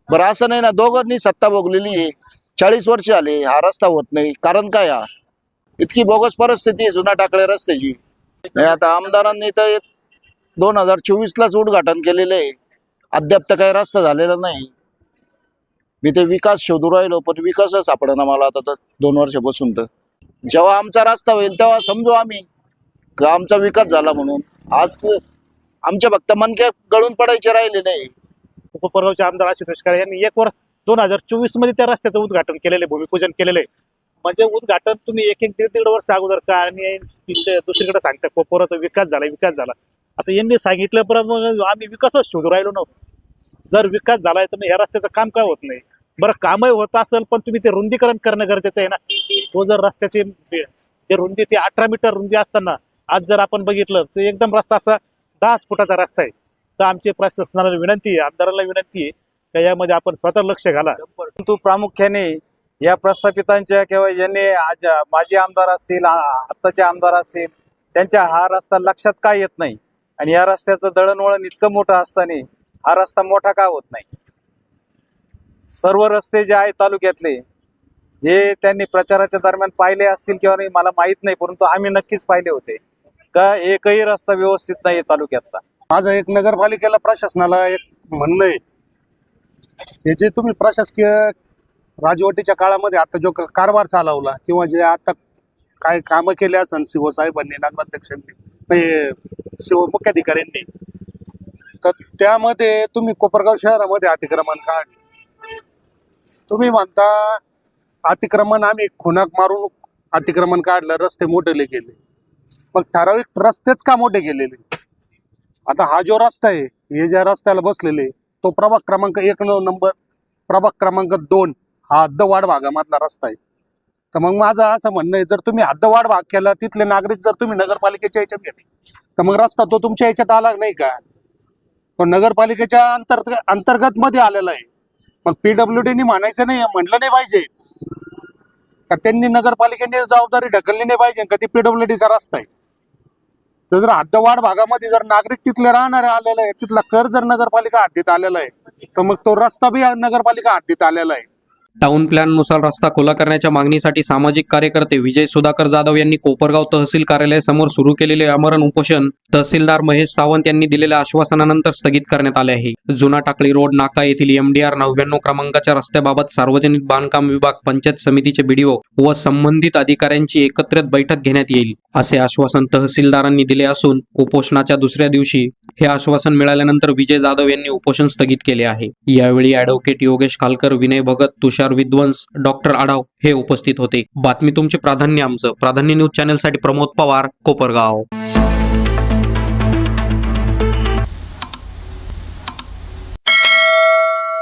बरं असं नाही ना, दोघांनी सत्ता भोगलेली आहे, 40 वर्ष आले, हा रस्ता होत नाही. कारण काय? हा इतकी बोगस परिस्थिती आहे जुना टाकळे रस्त्याची. नाही आता आमदारांनी तर 2024लाच उद्घाटन केलेलं आहे, अद्याप तर काही रस्ता झालेला नाही. मी ते विकास शोधू राहिलो, पण विकासच सापडेना मला आता तर 2 वर्ष बसून. तर जेव्हा आमचा रस्ता होईल तेव्हा समजू आम्ही का आमचा विकास झाला म्हणून. आज आमच्या फक्त मनके गळून पडायचे राहिले नाही. कोपरगावचे आमदार आशुतोष काळे यांनी 2024 मध्ये त्या रस्त्याचं उद्घाटन केलेलं आहे, भूमिपूजन केलेलं आहे. म्हणजे उद्घाटन तुम्ही दीड वर्ष अगोदर का आणि दुसरीकडे सांगता कोपराचा विकास झाला. आता यांनी सांगितल्याप्रमाणे आम्ही विकासच शोधू राहिलो ना. जर विकास झालाय तर ह्या रस्त्याचं काम काय होत नाही? बरं, कामही होत असेल पण तुम्ही ते रुंदीकरण करणं गरजेचं आहे ना. तो जर रस्त्याची जे रुंदी ती 18 मीटर रुंदी असताना आज जर आपण बघितलं तर एकदम रस्ता असा 10 फुटाचा रस्ता आहे. तर आमची प्रशासनाला विनंती आहे, आमदारांना विनंती आहे की यामध्ये आपण स्वतः लक्ष घाला. परंतु प्रामुख्याने या प्रस्थापितांच्या किंवा यांनी आज माजी आमदार असतील, आत्ताचे आमदार असतील, त्यांच्या हा रस्ता लक्षात का येत नाही? आणि या रस्त्याचं दळणवळण इतकं मोठं असताना हा रस्ता मोठा का होत नाही? सर्व रस्ते जे आहेत तालुक्यातले हे त्यांनी प्रचाराच्या दरम्यान पाहिले असतील किंवा नाही मला माहित नाही, परंतु आम्ही नक्कीच पाहिले होते का एकही रस्ता व्यवस्थित नाही तालुक्यातला. माझं एक नगरपालिकेला प्रशासनाला एक म्हणणं आहे, हे जे तुम्ही प्रशासकीय राजवटीच्या काळामध्ये आता जो कारभार चालवला किंवा जे आता काय कामं केले असन शिव साहेबांनी, नगराध्यक्षांनी, मुख्याधिकाऱ्यांनी, तर त्यामध्ये तुम्ही कोपरगाव शहरामध्ये अतिक्रमण काढ. तुम्ही म्हणता अतिक्रमण आम्ही खुणाक मारून अतिक्रमण काढलं, रस्ते मोठे केले. मग ठराविक रस्तेच का मोठे केलेले? आता हा जो रस्ता आहे, हे ज्या रस्त्याला बसलेले तो प्रभाग क्रमांक 1 नंबर, प्रभाग क्रमांक 2 हा हद्दवाढ भागामधला रस्ता आहे. तर मग माझं असं म्हणणं आहे, जर तुम्ही हद्दवाढ भाग केला, तिथले नागरिक जर तुम्ही नगरपालिकेच्या याच्यात घेतले, तर मग रस्ता तो तुमच्या याच्यात आला नाही का? तो नगरपालिकेच्या अंतर्गत मध्ये आलेला आहे. मग PWDनी म्हणायचं नाही, म्हटलं नाही पाहिजे का त्यांनी नगरपालिकेने जबाबदारी ढकलली नाही पाहिजे का ती PWDचा रस्ता आहे. तर जर हद्दवाढ भागामध्ये जर नागरिक तिथले राहणारे आलेला आहे, तिथला कर जर नगरपालिका हद्दीत आलेला आहे, तर मग तो रस्ता बी नगरपालिका हद्दीत आलेला आहे. टाउन प्लॅननुसार रस्ता खुला करण्याच्या मागणीसाठी सामाजिक कार्यकर्ते विजय सुधाकर जाधव यांनी कोपरगाव तहसील कार्यालयासमोर सुरू केलेले आमरण उपोषण तहसीलदार महेश सावंत यांनी दिलेल्या आश्वासनानंतर स्थगित करण्यात आले आहे. जुना टाकळी रोड नाका येथील MDR 99 क्रमांकाच्या रस्त्याबाबत सार्वजनिक बांधकाम विभाग, पंचायत समितीचे BDO व संबंधित अधिकाऱ्यांची एकत्रित बैठक घेण्यात येईल असे आश्वासन तहसीलदारांनी दिले असून उपोषणाच्या दुसऱ्या दिवशी हे आश्वासन मिळाल्यानंतर विजय जाधव यांनी उपोषण स्थगित केले आहे. यावेळी ॲडव्होकेट योगेश खालकर, विनय भगत, तुषार विद्वंस, डॉक्टर आढाव हे उपस्थित होते. बातमी तुमचे, प्राधान्य आमचं. प्राधान्य न्यूज चॅनलसाठी प्रमोद पवार, कोपरगाव.